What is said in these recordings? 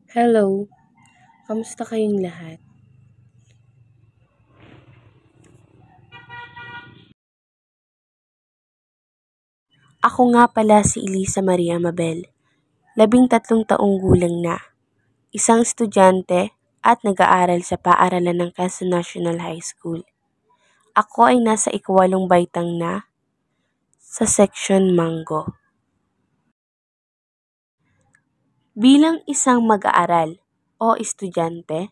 Hello, kamusta kayong lahat? Ako nga pala si Elisa Maria Mabel, 13 taong gulang na, isang estudyante at nag-aaral sa paaralan ng Quezon National High School. Ako ay nasa ika-8 baitang na sa Section Mango. Bilang isang mag-aaral o estudyante,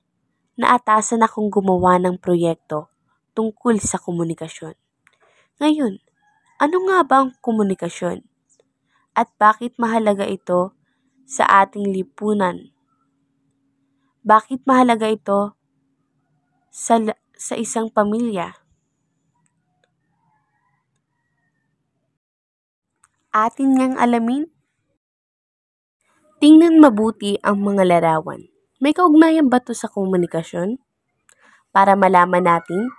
naatasan akong gumawa ng proyekto tungkol sa komunikasyon. Ngayon, ano nga ba ang komunikasyon? At bakit mahalaga ito sa ating lipunan? Bakit mahalaga ito sa isang pamilya? Atin ngang alamin? Tingnan mabuti ang mga larawan. May kaugnayan ba ito sa komunikasyon? Para malaman natin,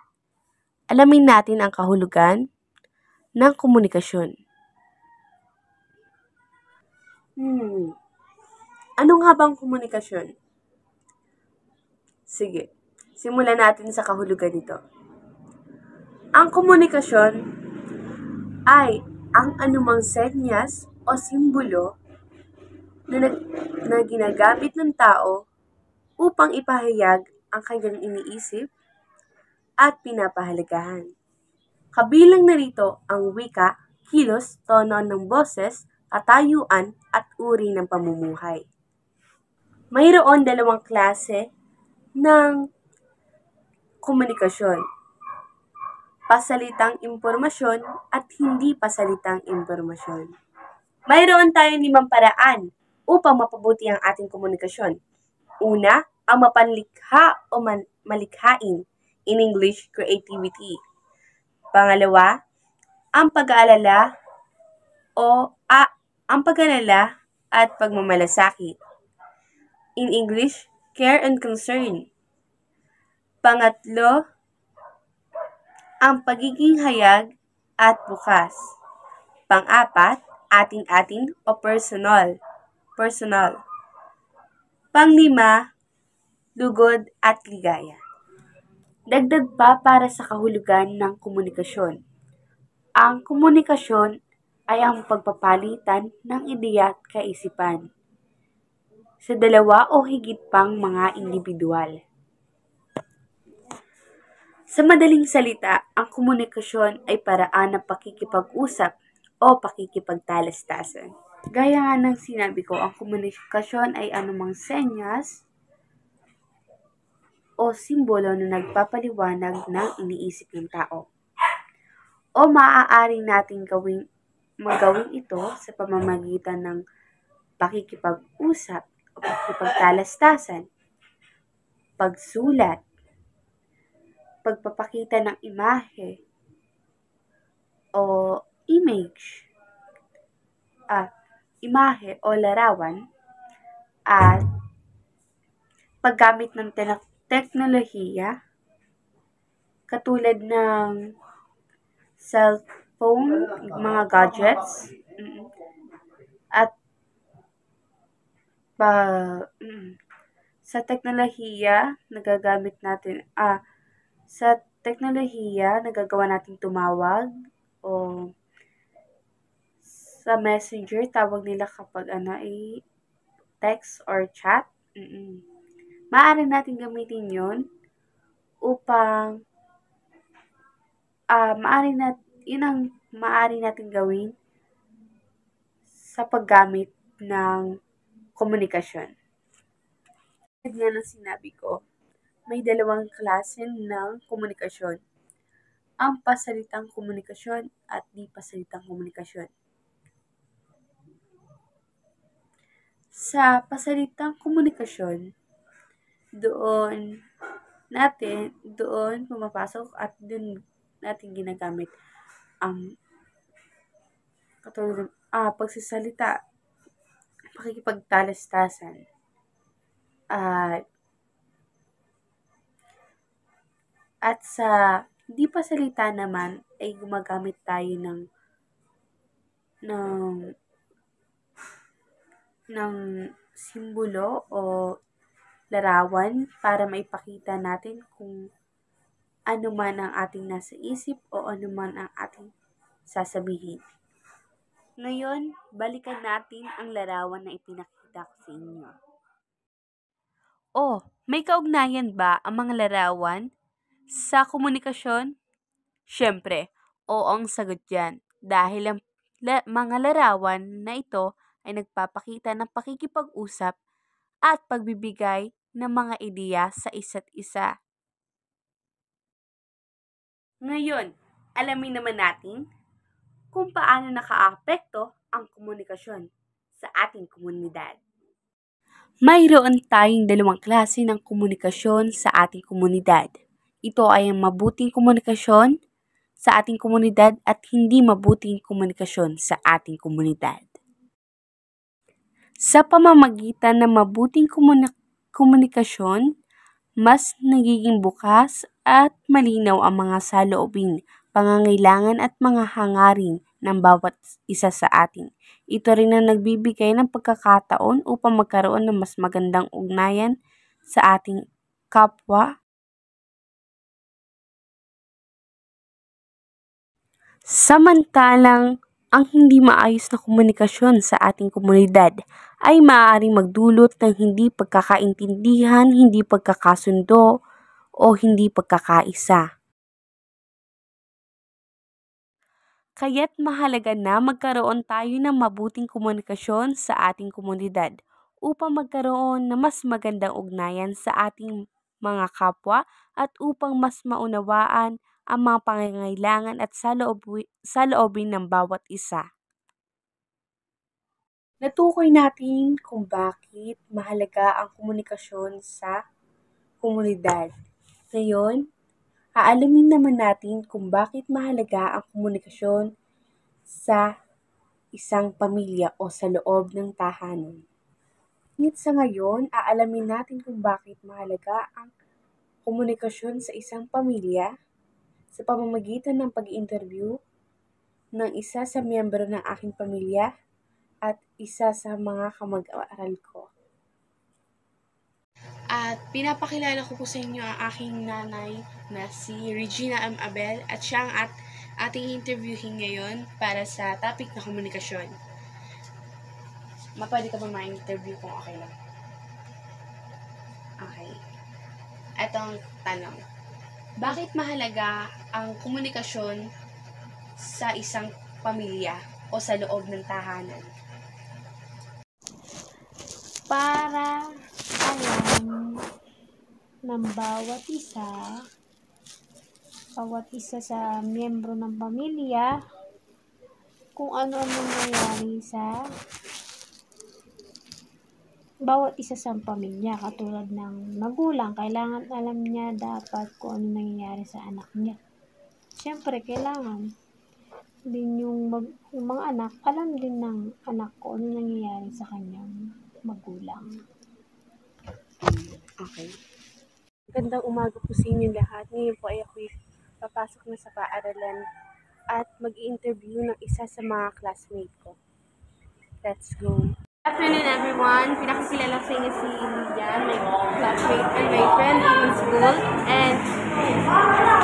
alamin natin ang kahulugan ng komunikasyon. Ano nga bang komunikasyon? Sige, simulan natin sa kahulugan nito. Ang komunikasyon ay ang anumang senyas o simbolo na ginagamit ng tao upang ipahayag ang kanyang iniisip at pinapahalagahan. Kabilang narito ang wika, kilos, tono ng boses, katayuan at uri ng pamumuhay. Mayroon 2 klase ng komunikasyon: pasalitang impormasyon at hindi pasalitang impormasyon. Mayroon tayong 5 paraan upang mapabuti ang ating komunikasyon. Una, ang mapanlikha o malikhain, in English, creativity. Pangalawa, ang pag-aalala at pagmamalasakit, in English, care and concern. Pangatlo, ang pagiging hayag at bukas. Pang-apat, atin-atin o personal. Pang-5, lugod at ligaya. Dagdag pa para sa kahulugan ng komunikasyon. Ang komunikasyon ay ang pagpapalitan ng ideya at kaisipan sa 2 o higit pang mga individual. Sa madaling salita, ang komunikasyon ay paraan ng pakikipag-usap o pakikipagtalastasan. Gaya nga ng sinabi ko, ang komunikasyon ay anumang senyas o simbolo na nagpapaliwanag ng iniisip ng tao. O maaari nating magawin ito sa pamamagitan ng pakikipag-usap o pakikipagtalastasan, pagsulat, pagpapakita ng imahe o imahe o larawan, at paggamit ng teknolohiya katulad ng cellphone, mga gadgets, at sa teknolohiya nagagawa natin tumawag o sa messenger, tawag nila kapag text or chat. Maaari natin gamitin yon upang yun ang maaari natin gawin sa paggamit ng komunikasyon. Tulad nga ng sinabi ko, may 2 klase ng komunikasyon: ang pasalitang komunikasyon at di pasalitang komunikasyon. Sa pasalitang komunikasyon, doon pumapasok at doon natin ginagamit ang katulad ng pagsasalita, pakikipagtalastasan, at sa di pasalita naman ay gumagamit tayo ng ng simbolo o larawan para maipakita natin kung ano man ang ating nasa isip o ano man ang ating sasabihin. Ngayon, balikan natin ang larawan na ipinakita ko sa inyo. May kaugnayan ba ang mga larawan sa komunikasyon? Siyempre, oo ang sagot dyan. Dahil ang mga larawan na ito ay nagpapakita ng pakikipag-usap at pagbibigay ng mga ideya sa isa't isa. Ngayon, alamin naman natin kung paano nakaapekto ang komunikasyon sa ating komunidad. Mayroon tayong dalawang klase ng komunikasyon sa ating komunidad. Ito ay ang mabuting komunikasyon sa ating komunidad at hindi mabuting komunikasyon sa ating komunidad. Sa pamamagitan ng mabuting komunikasyon, mas nagiging bukas at malinaw ang mga saloobin, pangangailangan at mga hangarin ng bawat isa sa atin. Ito rin ang nagbibigay ng pagkakataon upang magkaroon ng mas magandang ugnayan sa ating kapwa. Samantalang ang hindi maayos na komunikasyon sa ating komunidad ay maaaring magdulot ng hindi pagkakaintindihan, hindi pagkakasundo, o hindi pagkakaisa. Kaya't mahalaga na magkaroon tayo ng mabuting komunikasyon sa ating komunidad upang magkaroon ng mas magandang ugnayan sa ating mga kapwa at upang mas maunawaan ang mga pangangailangan at saloobin ng bawat isa. Natukoy natin kung bakit mahalaga ang komunikasyon sa komunidad. Ngayon, aalamin naman natin kung bakit mahalaga ang komunikasyon sa isang pamilya o sa loob ng tahanan. Ngunit sa ngayon, aalamin natin kung bakit mahalaga ang komunikasyon sa isang pamilya sa pamamagitan ng pag-interview ng isa sa miyembro ng aking pamilya at isa sa mga kamag-aral ko. At pinapakilala ko po sa inyo ang aking nanay na si Regina M. Abel at siya ang ating interviewin ngayon para sa topic na komunikasyon. Pwede ka ba ma-interview kung okay lang? Okay. Etong tanong. Bakit mahalaga ang komunikasyon sa isang pamilya o sa loob ng tahanan? Para alam ng bawat isa sa miyembro ng pamilya kung ano ang nangyayari sa bawat isa sa pamilya. Katulad ng magulang, kailangan alam niya dapat kung ano nangyayari sa anak niya. Siyempre, kailangan din yung mga anak, alam din ng anak ko ano nangyayari sa kanyang magulang. Okay. Magandang umaga po sa inyo lahat. Ngayon po ay ako'y papasok na sa paaralan at mag-i-interview ng isa sa mga classmate ko. Let's go. Good afternoon everyone. Pinakikilala ko sa inyo si Lydia, my classmate and my friend in school. And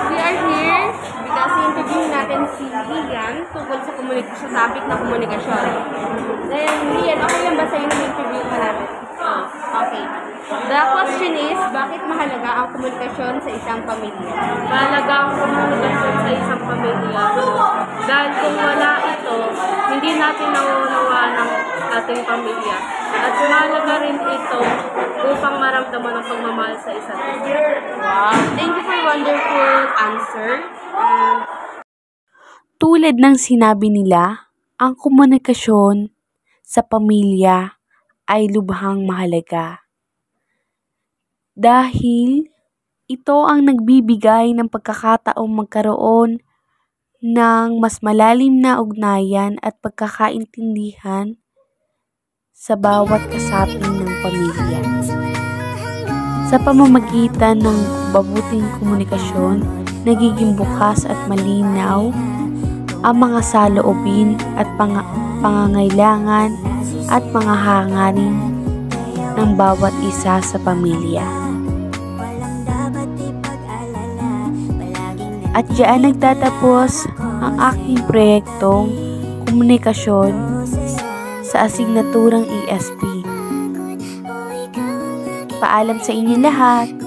we are here because i-interview natin si Lian tungkol sa topic na komunikasyon. Then, Lian, okay lang ba sa'yo na interview ka natin? Okay. The question is, bakit mahalaga ang komunikasyon sa isang pamilya? Mahalaga ang komunikasyon sa isang pamilya dahil kung wala ito, hindi natin nauunawaan ang ating pamilya. At mahalaga rin ito upang maramdaman ang pagmamahal sa isa't isa. Wow! Thank you for wonderful answer. Tulad ng sinabi nila, ang komunikasyon sa pamilya ay lubhang mahalaga. Dahil ito ang nagbibigay ng pagkakataong magkaroon ng mas malalim na ugnayan at pagkakaintindihan sa bawat kasapi ng pamilya. Sa pamamagitan ng mabuting komunikasyon, nagiging bukas at malinaw ang mga saloobin at pangangailangan at mga hangarin ng bawat isa sa pamilya. At diyan nagtatapos ang aking proyektong komunikasyon sa asignaturang ESP. Paalam sa inyo lahat!